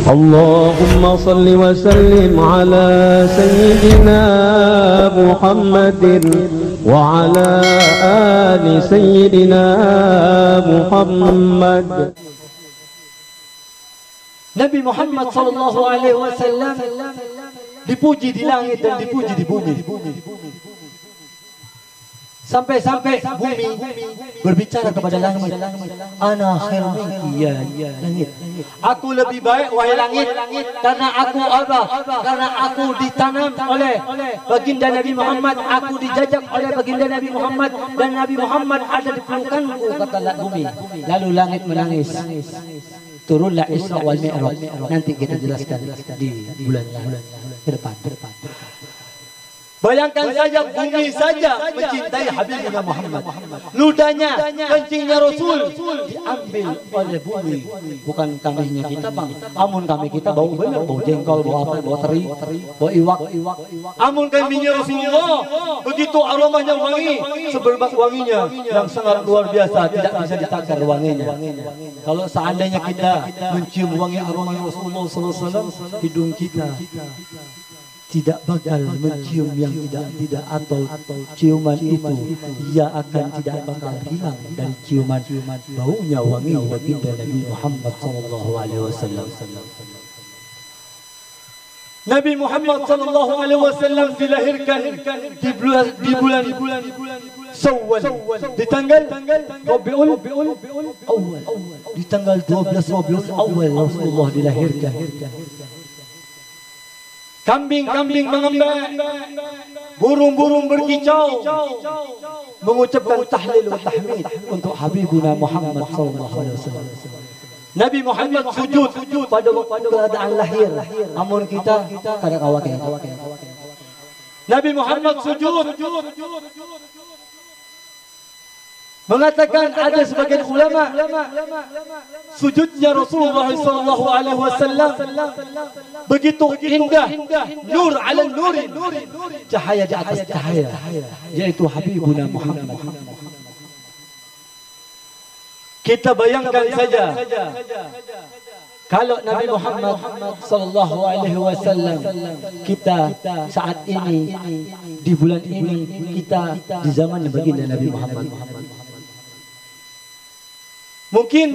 اللهم صل وسلم على سيدنا محمد وعلى آل سيدنا محمد. Nabi Muhammad sallallahu alaihi wasallam dipuji di langit dan dipuji di bumi. Sampai-sampai bumi berbicara kepada langit, ana khairun minki ya langit. Aku lebih baik wahai langit, karena aku apa? Karena aku ditanam oleh baginda Nabi Muhammad, aku dijajak oleh baginda Nabi Muhammad, dan Nabi Muhammad ada di pelukanku, kata bumi. Lalu langit menangis. Turunlah Isra wal Mi'raj. Nanti kita jelaskan di bulan ke depan. Bayangkan saja bumi saja mencintai Habibina Muhammad. Ludahnya, kencingnya Rasul diambil oleh bumi. Bukan kambingnya kita, Bang. Amun kambing kita bau benar, bau jengkol, bau apa, bau teri, bau iwak. Amun kambingnya Rasulullah begitu aromanya wangi, seberbak wanginya yang sangat luar biasa, tidak bisa ditakar wanginya. Kalau seandainya kita mencium wangi aroma Rasulullah SAW, hidung kita tidak bakal mencium yang tidak atau ciuman itu ia akan tidak bakal hilang dari ciuman baunya wangi baginda Nabi Muhammad sallallahu alaihi wasallam. Nabi Muhammad sallallahu alaihi wasallam dilahirkan di bulan Syawal, di tanggal Rabiul Awal, di tanggal 12 Rabiul Awal Rasulullah dilahirkan. Kambing-kambing mengembang, burung-burung berkicau, mengucapkan tahlil wa tahmid untuk Habibuna Muhammad sallallahu alaihi wasallam. Nabi Muhammad sujud pada waktu keadaan lahir. Amun kita kada kawakin. Nabi Muhammad sujud. Mengatakan ada sebagian ulama sujudnya Rasulullah sallallahu alaihi wasallam begitu indah, nur ala nur, cahaya di atas cahaya, yaitu Habibuna Muhammad. Kita bayangkan saja kalau Nabi Muhammad sallallahu alaihi wasallam kita saat ini di bulan ini, kita di zaman baginda Nabi Muhammad. Mungkin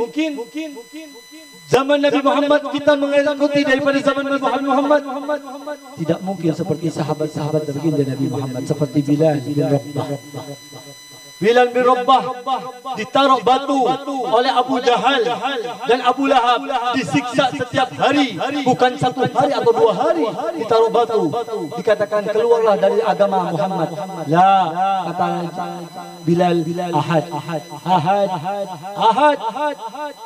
zaman Nabi Muhammad kita mengikuti daripada zaman Nabi Muhammad. Tidak mungkin seperti sahabat-sahabat baginda Nabi Muhammad, seperti Bilal bin Rabah. Bilal bin Rabah ditaruh batu oleh Abu Jahal dan Abu Lahab, disiksa setiap hari, bukan satu hari atau 2 hari, ditaruh batu. Dikatakan keluarlah dari agama Muhammad. La, kata Bilal, ahad,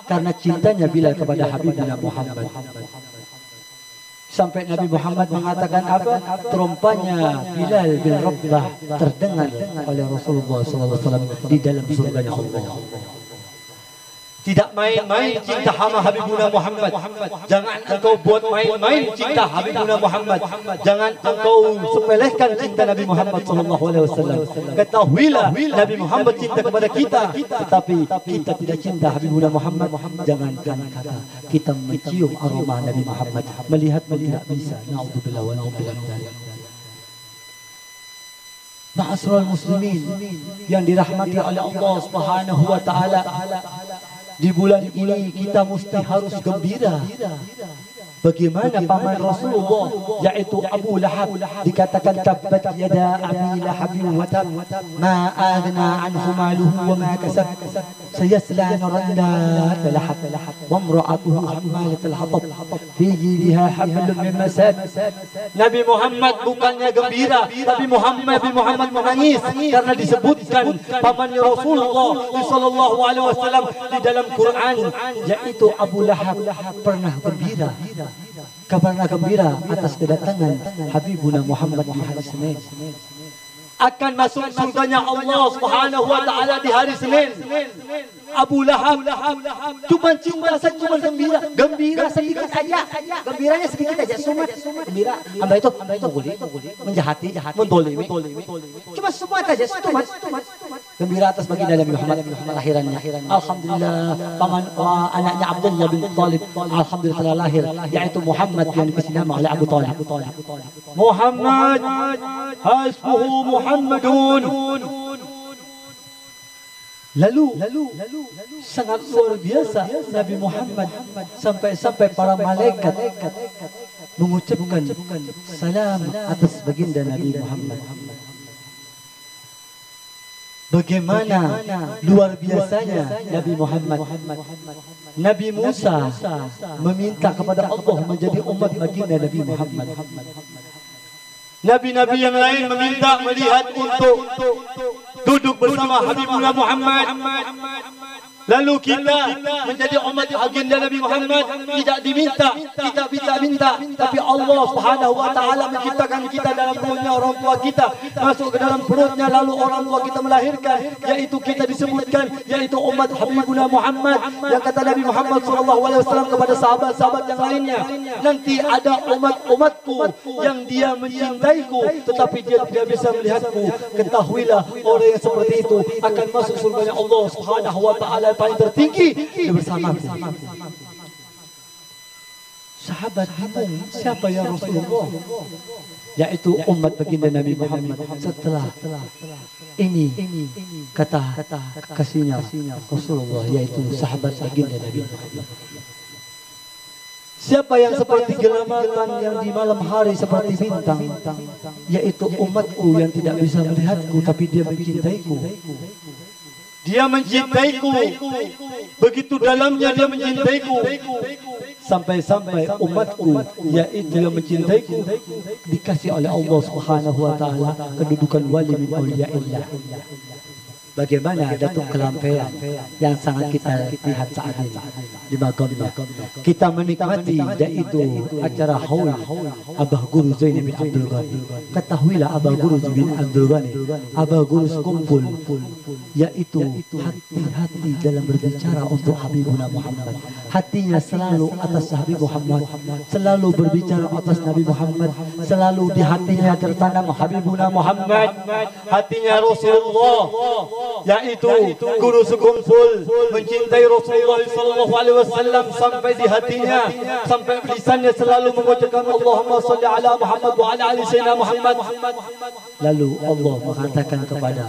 karena cintanya Bilal kepada Habibina Muhammad. Sampai Nabi Muhammad mengatakan apa? Trompanya Bilal bin Rabah terdengar oleh Rasulullah SAW di dalam surganya Allah. Tidak main-main cinta sama Habibuna Muhammad. Jangan engkau buat main-main cinta Habibuna Muhammad. Jangan engkau sepelekan cinta Nabi Muhammad SAW. Ketahuilah Nabi Muhammad cinta kepada kita, tetapi kita tidak cinta Habibuna Muhammad. Jangankan kata kita mencium aroma Nabi Muhammad, melihat tidak bisa. Na'udzubillah wa na'udzubillah. Ma'asyiral muslimin yang dirahmati oleh Allah Subhanahu wa taala, di bulan ini kita mesti harus gembira. Bagaimana paman Rasulullah, yaitu Abu Lahab, dikatakan tabbat yada Abi Lahab wa tab, ma aghna anhu maluhu wa ma kasab, sayasla naran dhat lahab, wa imra'atuhu hammalatal hatab, fi jidha hablum min masad. Nabi Muhammad bukannya gembira, tapi Nabi Muhammad menangis karena disebutkan pamannya Rasulullah sallallahu alaihi wasallam di dalam Quran, yaitu Abu Lahab pernah gembira. Kabarnya gembira atas kedatangan Habibuna Muhammad di hari Senin. Akan masuk surganya Allah Subhanahu wa taala di hari Senin. Abu Lahab cuma cinta saja, cuma gembira sedikit saja. Gembiranya sedikit saja, sumat gembira. Hamba itu menjahati, mendolimi. Cuma semua saja, sumat. Gembira atas baginda Nabi Muhammad lahirannya. Alhamdulillah, paman anaknya Abdullah bin Thalib alhamdulillah telah lahir, yaitu Muhammad yang dikasih nama oleh Abu Thalib. Muhammad hasbuhu Muhammadun. Lalu sangat luar biasa Nabi Muhammad sampai para malaikat mengucapkan salam atas baginda Nabi Muhammad. Bagaimana luar biasanya Nabi Muhammad. Nabi Musa meminta kepada Allah menjadi umat baginda Nabi Muhammad. Nabi-nabi yang lain meminta melihat untuk duduk bersama Habibullah Muhammad. Lalu kita menjadi umat baginda Nabi Muhammad tidak diminta, kita minta, tapi Allah Subhanahu wa taala menciptakan kita dalam perutnya orang tua kita, masuk ke dalam perutnya lalu orang tua kita melahirkan, yaitu kita disebutkan yaitu umat Habibullah Muhammad. Yang kata Nabi Muhammad SAW kepada sahabat-sahabat yang lainnya, nanti ada umat-umatku yang dia mencintaiku tetapi dia tidak bisa melihatku. Ketahuilah orang yang seperti itu akan masuk surganya Allah Subhanahu wa taala paling tertinggi bersamaku. Sahabat bingung, siapa ya Rasulullah? Yaitu umat baginda Nabi Muhammad. Setelah ini kata kasihnya Rasulullah, yaitu sahabat baginda Nabi Muhammad. Siapa yang seperti gelamatan yang di malam hari seperti bintang, yaitu umatku yang tidak bisa melihatku tapi dia mencintaiku. Dia mencintaiku, begitu dalamnya dia mencintaiku, sampai-sampai umatku yaitu yang mencintaiku dikasih oleh Allah Subhanahu wa taala kedudukan wali min auliyaillah. Bagaimana Datuk Kelampaian yang sangat kita lihat saat ini di Magamnya. Kita menikmati yaitu acara haul Abah Guru Zaini bin Abdul Ghani. Ketahuilah Abah Guru bin Abdul Ghani, Abah Guru kumpul yaitu hati-hati dalam berbicara untuk Habibuna Muhammad. Hatinya selalu atas Habib Muhammad, selalu berbicara atas Nabi Muhammad, selalu di hatinya tertanam Habibuna Muhammad, hatinya Rasulullah, yaitu guru sekumpul mencintai Rasulullah sallallahu alaihi wasallam sampai di hatinya, sampai lisannya selalu mengucapkan Allahumma shalli ala Muhammad wa ala ali sayyidina Muhammad. Lalu Allah mengatakan kepada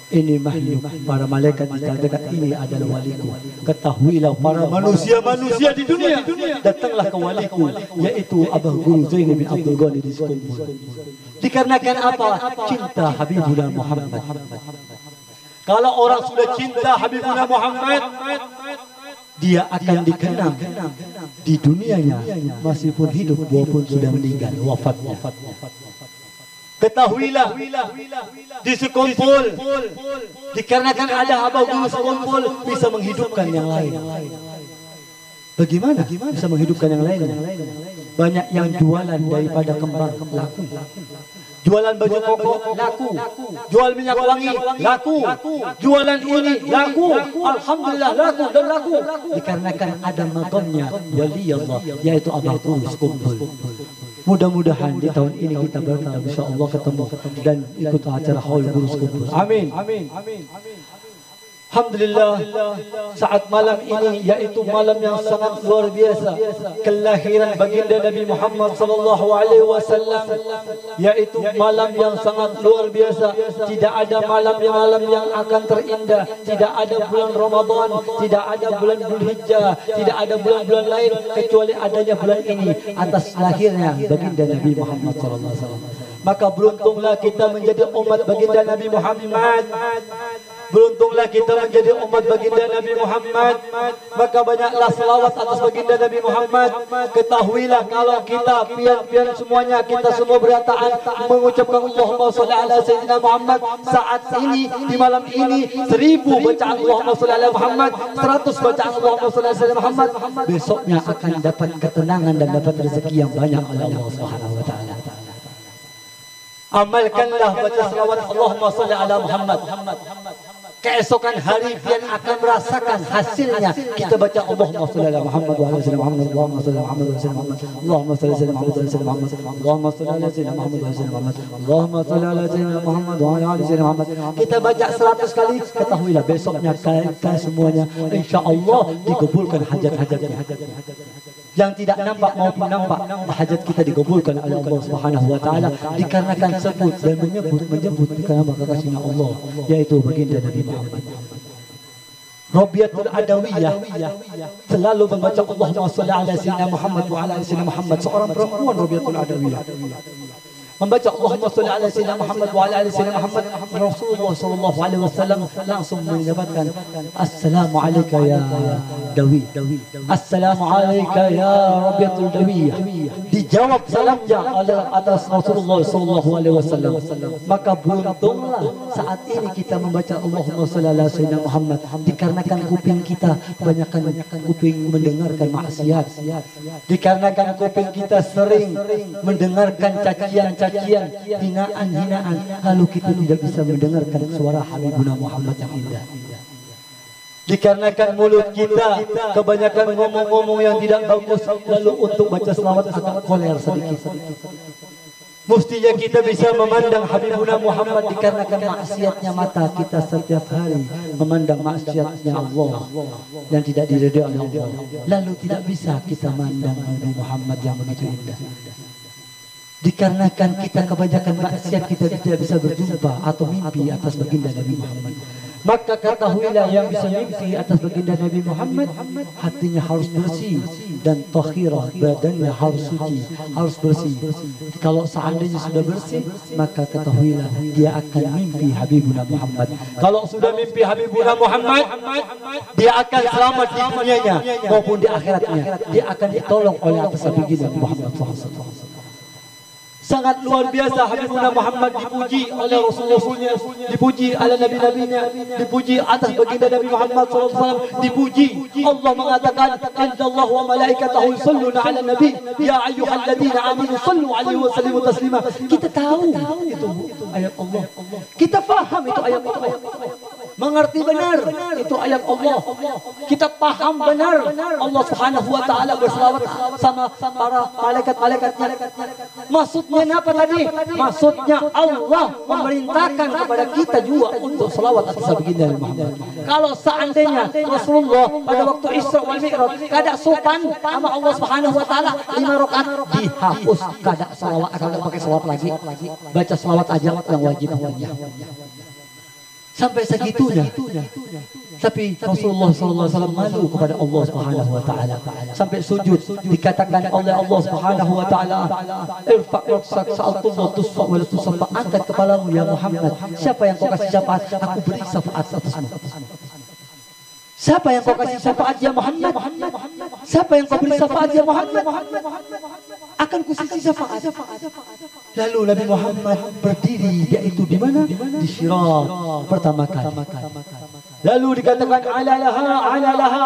ini makhluk, para malaikat dikatakan ini adalah waliku. Ketahuilah para manusia di dunia, datanglah ke waliku, yaitu Abah Guru Zaini bin Abdul Ghani di sekumpul. Dikarenakan apa? Cinta Habibullah Muhammad. Kalau orang sudah cinta Habibullah Muhammad, dia akan dikenang di dunianya meskipun hidup walaupun sudah meninggal wafatnya. Ketahuilah di sekumpul, dikarenakan ada Abah Guru sekumpul bisa menghidupkan yang lain. Bagaimana bisa menghidupkan yang lain? Banyak yang jualan daripada kembang laku, jualan baju koko laku, jual minyak wangi laku, jualan ini laku, alhamdulillah laku dan laku. Dikarenakan ada makamnya wali Allah, yaitu Abah Guru sekumpul. Mudah-mudahan di tahun ini kita bertemu, insyaallah ketemu dan ikut acara haul Guru sekumpul. Amin. Alhamdulillah, saat malam ini yaitu malam yang sangat luar biasa, kelahiran baginda Nabi Muhammad sallallahu alaihi wasallam, yaitu malam yang sangat luar biasa. Tidak ada malam yang akan terindah, tidak ada bulan Ramadan, tidak ada bulan Dzulhijjah, tidak ada bulan-bulan lain kecuali adanya bulan ini atas lahirnya baginda Nabi Muhammad sallallahu alaihi wasallam. Maka beruntunglah kita menjadi umat baginda Nabi Muhammad. Beruntunglah kita menjadi umat baginda Nabi Muhammad. Maka banyaklah selawat atas baginda Nabi Muhammad. Ketahuilah kalau kita pian-pian semuanya, kita semua berataan mengucapkan Allahumma shalli ala sayyidina Muhammad saat ini, di malam ini, 1000 bacaan Allahumma shalli ala Muhammad, 100 bacaan Allahumma shalli ala sayyidina Muhammad, besoknya akan dapat ketenangan dan dapat rezeki yang banyak oleh Allah Subhanahu wa taala. Amalkanlah baca selawat Allahumma shalli ala Muhammad. keesokan hari pian akan merasakan hasilnya. Kita baca Allahumma shalli ala Muhammad wa ala sayyidina Muhammad, Allahumma shalli ala Muhammad wa ala sayyidina Muhammad, Allahumma shalli ala Muhammad wa ala sayyidina Muhammad, Allahumma shalli ala sayyidina Muhammad wa ala sayyidina Muhammad, Allahumma shalli ala sayyidina Muhammad wa ala sayyidina Muhammad. Kita baca 100 kali, ketahuilah besoknya kita semuanya insyaallah dikabulkan hajat-hajatnya. Yang tidak nampak maupun nampak, hajat kita dikabulkan oleh Allah Subhanahu wa taala dikarenakan sebut dan menyebut karena kekasihnya Allah, yaitu baginda Nabi Muhammad. Rabiatul Adawiyah selalu membaca Allahumma shalli ala sayyidina Muhammad wa ala sayyidina Muhammad. Seorang perempuan Rabiatul Adawiyah membaca Allahumma shalli ala sayyidina Muhammad wa ala sayyidina Muhammad. Rasulullah sallallahu alaihi wasallam langsung menyebutkan assalamu alayka ya Dawi, assalamu alayka ya Rabiatul Dawiyah. Dijawab salamnya oleh atas Rasulullah sallallahu alaihi wasallam. Maka beruntunglah saat ini kita membaca Allahumma shalli ala sayyidina Muhammad, dikarenakan kuping kita banyakkan kuping mendengarkan maksiat, dikarenakan kuping kita sering mendengarkan cacian, hinaan, lalu kita tidak bisa mendengarkan suara Habibuna Muhammad yang indah. Dikarenakan mulut kita kebanyakan ngomong-ngomong yang tidak bagus, lalu untuk baca selawat agak koler sedikit. Mestinya kita bisa memandang Habibuna Muhammad, dikarenakan maksiatnya mata kita setiap hari memandang maksiatnya Allah yang tidak diridhai oleh Allah. Lalu tidak bisa kita memandang Nabi Muhammad yang begitu indah. Dikarenakan kita kebanyakan maksiat, kita tidak bisa berjumpa atau mimpi atas baginda Nabi Muhammad. Maka ketahuilah yang bisa mimpi atas baginda Nabi Muhammad, hatinya harus bersih dan takhirah, badannya harus suci, harus bersih. Kalau seandainya sudah bersih, maka ketahuilah dia akan mimpi Habibuna Muhammad. Kalau sudah mimpi Habibuna Muhammad, dia akan selamat di dunianya maupun di akhiratnya. Dia akan ditolong oleh atas baginda Muhammad SAW. Sangat luar biasa Habibuna Muhammad dipuji oleh Rasulullah, dipuji oleh Nabi-Nabinya, dipuji atas baginda Nabi Muhammad SAW, dipuji. Allah mengatakan, Inna wa malaikatahu yusalluna ala nabi, ya ayyuhalladzina amanu sallu alaihi wa sallimu taslima. Kita tahu itu ayat Allah. Kita faham itu ayat Allah. Mengerti benar itu ayat Allah. Kita paham benar Allah Subhanahu wa taala berselawat sama para malaikat-malaikatnya. Maksudnya apa tadi? Maksudnya Allah memerintahkan kepada kita juga untuk selawat atas baginda Muhammad. Kalau seandainya Rasulullah pada waktu Isra wal Mi'raj kada sopan sama Allah Subhanahu wa taala 5 rakaat dihapus, kada selawat, kada pakai selawat lagi. Baca selawat aja yang wajib namanya. Sampai segitunya. Tapi Rasulullah SAW malu kepada Allah Subhanahu wa taala. Sampai sujud dikatakan oleh Allah Subhanahu wa taala, "Irfa' sa'altullah tusfa wa la tusfa." Angkat kepalamu ya Muhammad. Siapa yang kau kasih syafaat, aku beri syafaat atasmu. Siapa yang kau kasih syafaat ya Muhammad? Siapa yang kau beri syafaat ya Muhammad? Akan kusisi syafaat. Lalu Nabi Muhammad berdiri, yaitu di mana? Di Syirat pertama kali. Lalu dikatakan ala laha.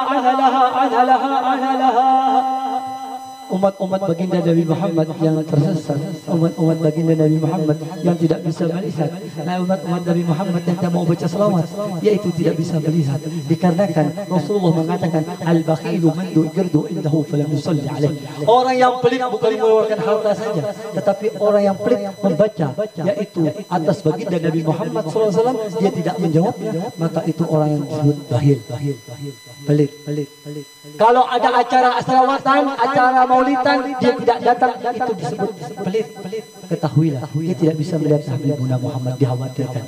Umat-umat baginda Nabi Muhammad yang tersesat, umat-umat baginda Nabi Muhammad yang tidak bisa melihat, umat-umat Nabi Muhammad yang tidak mau baca selawat, yaitu tidak bisa melihat. Dikarenakan Rasulullah mengatakan al-bakhilu man du'irdu indahu falam yusalli alaih. Orang yang pelit bukan mengeluarkan harta saja, tetapi orang yang pelit membaca, yaitu atas baginda Nabi Muhammad SAW, dia tidak menjawabnya, maka itu orang yang disebut bakhil, pelit. Kalau ada acara selawatan, acara maulidan, dia tidak datang, itu disebut pelit. Ketahuilah, dia tidak bisa melihat Habibuna Muhammad, dikhawatirkan.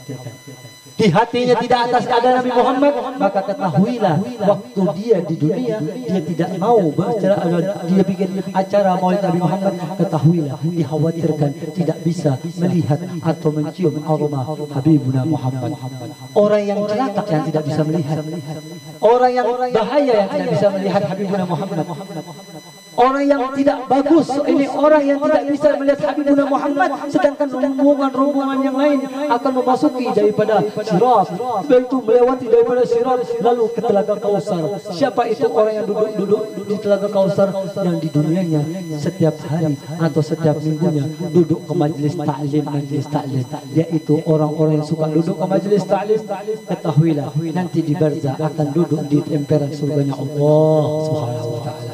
Di hatinya tidak atas keadaan Nabi Muhammad, maka ketahuilah waktu dia di dunia, dia tidak mau berbicara, dia bikin acara maulid Nabi Muhammad, ketahuilah dikhawatirkan tidak bisa melihat atau mencium aroma Habibuna Muhammad. Orang yang celaka yang tidak bisa melihat, orang yang bahaya yang tidak bisa melihat Habibuna Muhammad. Orang yang tidak bagus, ini orang yang tidak bisa melihat Habibuna Muhammad, sedangkan rombongan-rombongan yang lain akan memasuki daripada Sirat, itu melewati daripada Sirat lalu ke Telaga Kausar. Siapa itu orang yang duduk di Telaga Kausar? Yang di dunianya setiap hari atau setiap minggunya duduk ke majlis taklim, yaitu orang-orang yang suka duduk ke majlis taklim. Ketahuilah nanti di barzah akan duduk di emperan surganya Allah Subhanahu wa taala.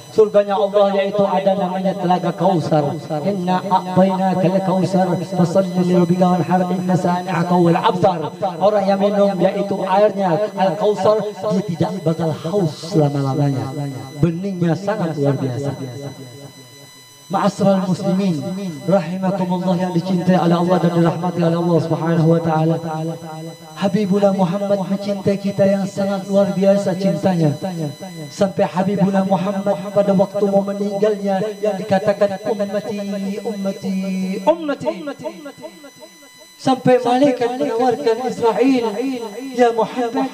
Surganya Allah yaitu ada namanya Telaga Kausar. Inna a'tainaka al-kausar fasalli li rabbika wanhar inna sani'aka wal abtar. Orang yang minum yaitu airnya al-kausar, dia tidak bakal haus selama-lamanya. Beningnya sangat luar biasa. Ma'asral muslimin rahimakumullah yang dicintai oleh Allah dan dirahmati oleh Allah Subhanahu wa taala. Habibuna Muhammad mencintai kita yang sangat luar biasa cintanya. Sampai Habibuna Muhammad pada waktu mau meninggalnya yang dikatakan ummati. Sampai malaikat menawarkan Israel, ya Muhammad,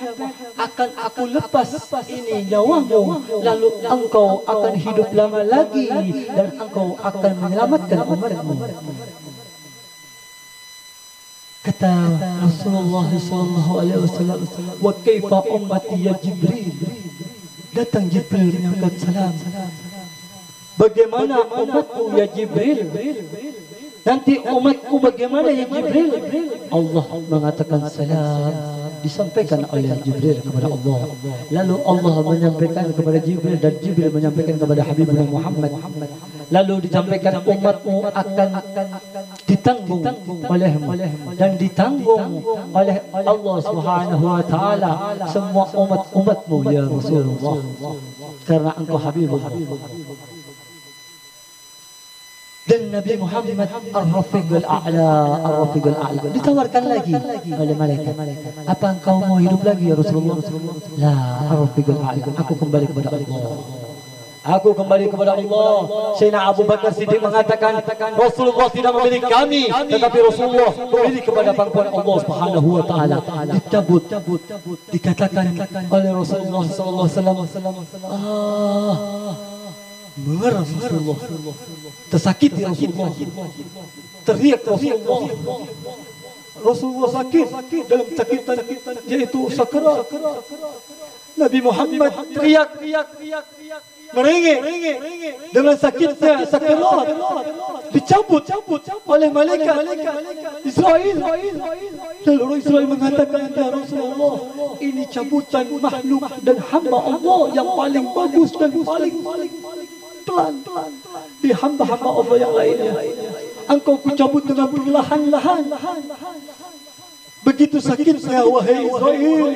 akan aku lepas ini nyawamu, lalu engkau akan hidup lama lagi dan engkau akan menyelamatkan umatmu. Kata Rasulullah SAW, wa kaifa ummati ya Jibril. Datang Jibril menyangkat salam. Bagaimana umatku ya Jibril? Nanti umatku bagaimana ya Jibril? Allah mengatakan salam, disampaikan oleh Jibril kepada Allah. Lalu Allah menyampaikan kepada Jibril dan Jibril menyampaikan kepada Habibuna Muhammad. Lalu disampaikan umatmu akan ditanggung olehmu dan ditanggung oleh Allah Subhanahu wa taala semua umatmu ya Rasulullah, karena engkau Habibullah. Dan Nabi Muhammad Ar-Rafiqul A'la, Ar-Rafiqul A'la ditawarkan lagi oleh malaikat. Apa engkau mau hidup lagi ya Rasulullah? La, Ar-Rafiqul A'la, aku kembali kepada Allah. Aku kembali kepada Allah. Sayyidina Abu Bakar Siddiq mengatakan Rasulullah tidak memilih kami, tetapi Rasulullah memilih kepada pangkuan Allah Subhanahu wa taala. Dicabut, dikatakan oleh Rasulullah sallallahu alaihi wasallam, mengerang Rasulullah, tersakiti Rasulullah, teriak Rasulullah. Rasulullah sakit dalam sakitan yaitu sakarat. Nabi Muhammad teriak, merengek dengan sakitnya sakarat, dicabut oleh malaikat Israel. Lalu Israel mengatakan, ya Rasulullah, ini cabutan makhluk dan hamba Allah yang paling bagus dan paling pelan di hamba-hamba Allah yang lainnya. Engkau kucabut dengan perlahan-lahan. Begitu sakitnya wahai Israel,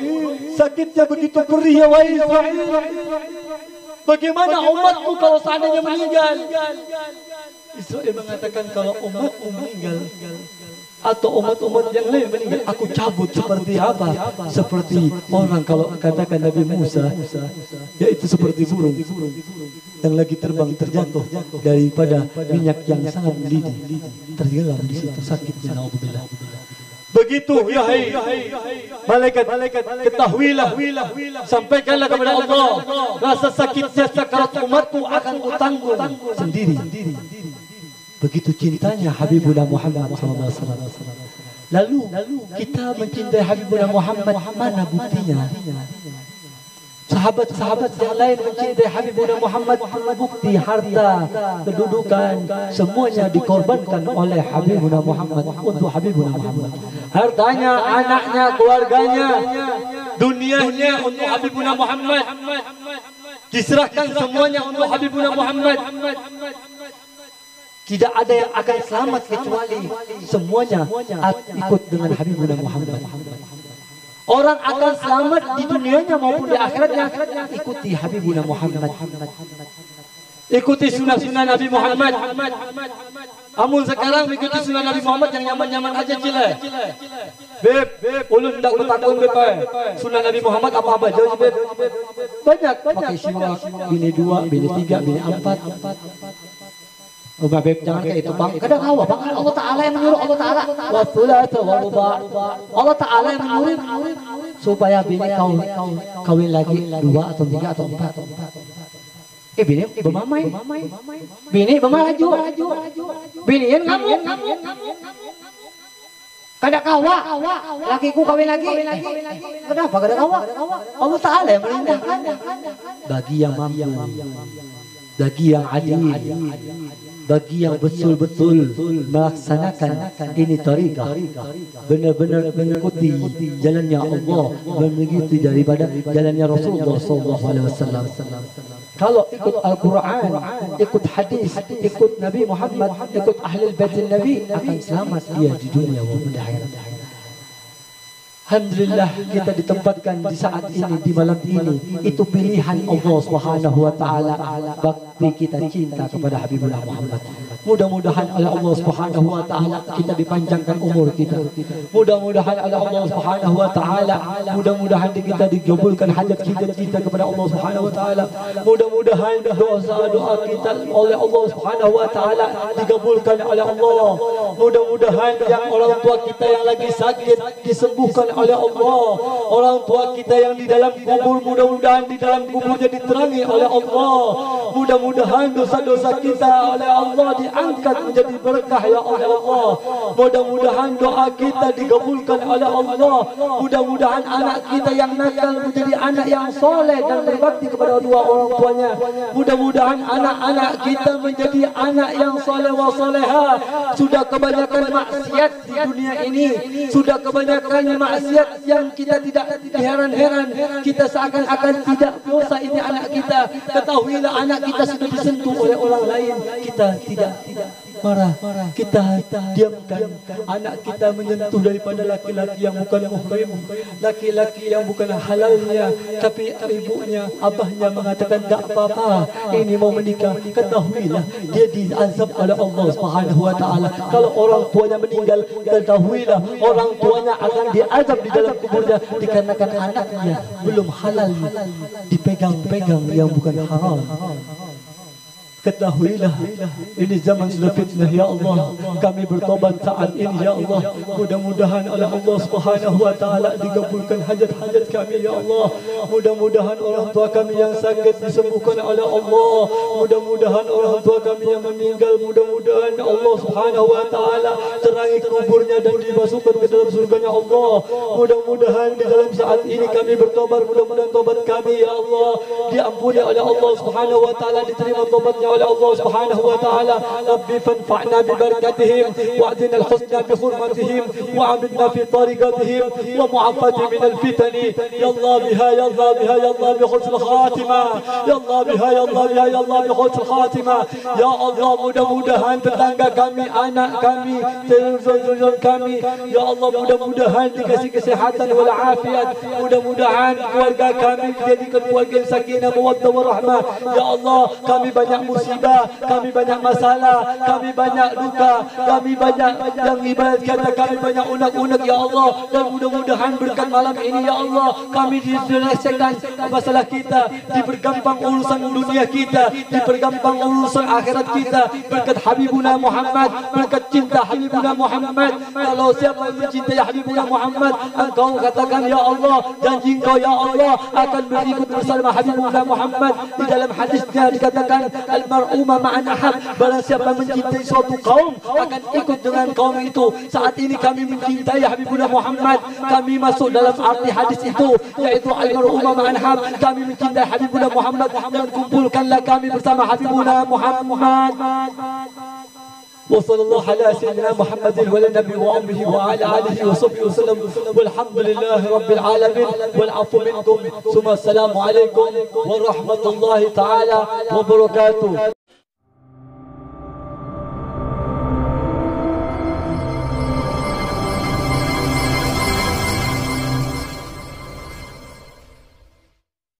sakitnya begitu perih wahai Israel. Bagaimana umatmu kalau seandainya meninggal? Israel mengatakan kalau umatmu meninggal atau umat-umat yang lain meninggal, aku cabut. Seperti apa? Seperti orang kalau katakan Nabi Musa, yaitu seperti burung yang lagi terbang terjatuh daripada minyak yang sangat mendidih, tergelam di situ sakitnya. Naudzubillah. Begitu ya malaikat, ketahuilah, sampaikanlah kepada Allah, rasa sakitnya sakarat umatku akan kutanggung sendiri. Begitu cintanya Habibuna Muhammad SAW. Lalu kita mencintai Habibuna Muhammad, mana buktinya? Sahabat-sahabat yang lain mencintai Habibuna Muhammad, bukti harta, kedudukan, semuanya dikorbankan oleh Habibuna Muhammad untuk Habibuna Muhammad. Hartanya, anaknya, keluarganya, dunianya untuk Habibuna Muhammad. Diserahkan semuanya untuk Habibuna Muhammad. Tidak ada yang akan selamat kecuali semuanya ikut dengan Habibuna Muhammad. Orang akan selamat di dunianya maupun di akhiratnya, ikuti Habibuna Muhammad. Ikuti sunnah-sunnah Nabi Muhammad. Amun sekarang ikuti sunnah Nabi Muhammad yang nyaman-nyaman aja cile. Beb, ulun ndak bertakun beb. Sunnah Nabi Muhammad apa-apa jauh beb. Banyak pakai siwak, bini 2, bini 3, bini 4. Beb, jangan kayak itu bang. Kadang awal bang, Allah Ta'ala yang menyuruh, Allah Ta'ala wasulata wa ruba. Allah Ta'ala yang menyuruh supaya bini kawin lagi 2 atau 3 atau 4. Bini bermamai. Bini bermalaju. Bini yang ngamuk. Kada kawa, lakiku kawin lagi. Kenapa kada kawa? Allah Ta'ala yang merintahkan. Bagi yang mampu, bagi yang adil, bagi yang betul-betul melaksanakan ini tariqah, benar-benar mengikuti jalannya Allah, mengikuti daripada jalannya Rasulullah SAW. Kalau ikut Al-Quran, ikut hadis, ikut Nabi Muhammad, ikut Ahlul Bait Nabi, akan selamat dia di dunia maupun di akhirat. Alhamdulillah kita ditempatkan di saat ini, di malam ini. Itu pilihan Allah Subhanahu wa Ta'ala. Bakti kita cinta kepada Habibullah Muhammad. Mudah-mudahan oleh Allah Subhanahu wa Ta'ala kita dipanjangkan umur kita. Mudah-mudahan oleh Allah Subhanahu wa Ta'ala, mudah-mudahan kita digabulkan hajat-hajat kita kepada Allah Subhanahu wa Taala. Mudah-mudahan doa-doa kita oleh Allah Subhanahu wa Ta'ala digabulkan oleh Allah. Mudah-mudahan yang orang tua kita yang lagi sakit disembuhkan oleh Allah. Orang tua kita yang di dalam kubur, mudah-mudahan di dalam kuburnya diterangi oleh Allah. Mudah-mudahan dosa-dosa kita oleh Allah diangkat menjadi berkah ya Allah. Mudah-mudahan doa kita digabulkan oleh Allah. Mudah-mudahan anak kita yang nakal menjadi anak yang soleh dan berbakti kepada dua orang tuanya. Mudah-mudahan anak-anak kita menjadi anak yang soleh wa soleha. Sudah kebanyakan maksiat di dunia ini, sudah kebanyakan maksiat yang kita tidak heran-heran. Kita seakan-akan tidak dosa ini anak kita. Ketahuilah anak kita sudah disentuh oleh orang lain. Kita tidak marah, kita diamkan. Anak kita menyentuh daripada laki-laki yang bukan muhrim, laki-laki yang bukan halalnya, tapi ibunya, abahnya mengatakan tak apa-apa, ini mau menikah. Ketahuilah dia diazab oleh Allah Subhanahu wa Ta'ala. Kalau orang tuanya meninggal, ketahuilah orang tuanya akan diazab di dalam kuburnya dikarenakan anaknya belum halal dipegang-pegang yang bukan haram. Ketahuilah ini zaman sudah fitnah ya Allah. Kami bertobat saat ini ya Allah. Mudah-mudahan oleh Allah Subhanahu wa Ta'ala digabulkan hajat-hajat kami ya Allah. Mudah-mudahan orang tua kami yang sakit disembuhkan oleh Allah. Mudah-mudahan orang tua kami yang meninggal, mudah-mudahan Allah Subhanahu wa Ta'ala terangi kuburnya dan dimasukkan ke dalam surganya Allah. Mudah-mudahan di dalam saat ini kami bertobat, mudah-mudahan tobat kami ya Allah diampuni oleh Allah Subhanahu wa Ta'ala, diterima tobatnya oleh Allah Subhanahu wa Ta'ala. Rabbi fanfa'na bi barakatihim wa'dina al-husna bi hurmatihim wa'amidna fi tariqatihim wa mu'afati min al-fitani ya Allah biha ya Allah biha ya Allah bi husnul khatimah ya Allah biha ya Allah biha ya Allah bi husnul khatimah ya Allah. Mudah-mudahan tetangga kami, anak kami, telur kami ya Allah, mudah-mudahan dikasih kesehatan wal afiat. Mudah-mudahan keluarga kami dijadikan keluarga yang sakinah mawaddah warahmah ya Allah. Kami banyak musibah, kami banyak masalah, kami banyak duka, kami banyak yang ibarat kata kami banyak unek-unek ya Allah. Dan mudah-mudahan berkat malam ini ya Allah kami diselesaikan masalah kita, dipergampang urusan dunia kita, dipergampang urusan akhirat kita berkat Habibuna Muhammad, berkat cinta Habibuna Muhammad. Kalau siapa yang mencintai Habibuna Muhammad, engkau katakan ya Allah, janji engkau ya Allah akan berikut bersama Habibuna Muhammad. Di dalam hadisnya dikatakan al-mar'uma ma'an ahab, barang siapa mencintai suatu kaum akan ikut dengan kaum itu. Saat ini kami mencintai Habibuna Muhammad, kami masuk dalam arti hadis itu, yaitu al-mar'uma ma'an ahab. Kami mencintai Habibuna Muhammad dan kumpulkanlah kami bersama Habibuna Muhammad. وصلى الله على سيدنا محمد والنبي وأمه وعلى آله وصحبه وسلم والحمد لله رب العالمين والعفو منكم ثم السلام عليكم ورحمة الله تعالى وبركاته.